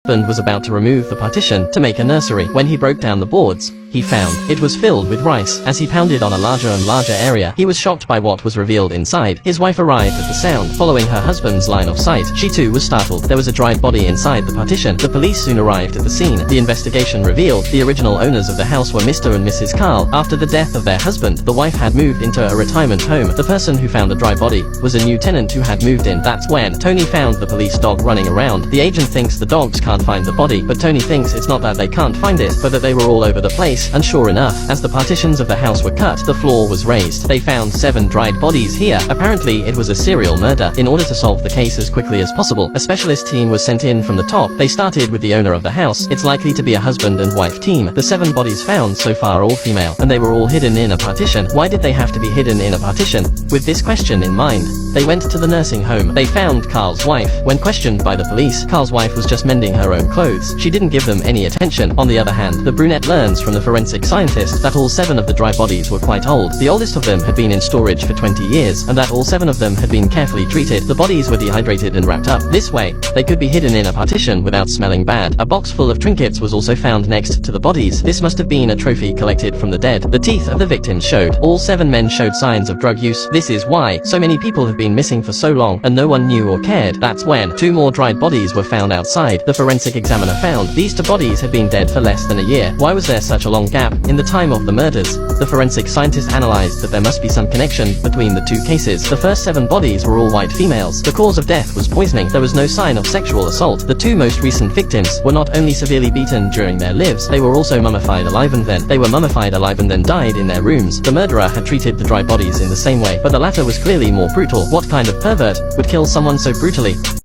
husband was about to remove the partition to make a nursery. When he broke down the boards, he found it was filled with rice. As he pounded on a larger and larger area, he was shocked by what was revealed inside. His wife arrived at the sound, following her husband's line of sight. She too was startled. There was a dried body inside the partition. The police soon arrived at the scene. The investigation revealed the original owners of the house were Mr. and Mrs. Carl. After the death of their husband, the wife had moved into a retirement home. The person who found the dry body was a new tenant who had moved in. That's when Tony found the police dog running around. The agent thinks the dogs can't find the body, but Tony thinks it's not that they can't find it, but that they were all over the place. And sure enough, as the partitions of the house were cut, the floor was raised. They found 7 dried bodies here. Apparently, it was a serial murder. In order to solve the case as quickly as possible, a specialist team was sent in from the top. They started with the owner of the house. It's likely to be a husband and wife team. The 7 bodies found so far are all female, and they were all hidden in a partition. Why did they have to be hidden in a partition? With this question in mind, they went to the nursing home. They found Carl's wife. When questioned by the police, Carl's wife was just mending her own clothes. She didn't give them any attention. On the other hand, the brunette learns from the forensic scientist that all 7 of the dry bodies were quite old. The oldest of them had been in storage for 20 years, and that all 7 of them had been carefully treated. The bodies were dehydrated and wrapped up. This way, they could be hidden in a partition without smelling bad. A box full of trinkets was also found next to the bodies. This must have been a trophy collected from the dead. The teeth of the victims showed. All 7 men showed signs of drug use. This is why so many people have been missing for so long, and no one knew or cared. That's when 2 more dried bodies were found outside. The forensic examiner found these 2 bodies had been dead for less than a year. Why was there such a long gap in the time of the murders? The forensic scientist analyzed that there must be some connection between the 2 cases. The first 7 bodies were all white females. The cause of death was poisoning. There was no sign of sexual assault. The 2 most recent victims were not only severely beaten during their lives, they were also mummified alive and then died in their rooms. The murderer had treated the dry bodies in the same way, but the latter was clearly more brutal. What kind of pervert would kill someone so brutally?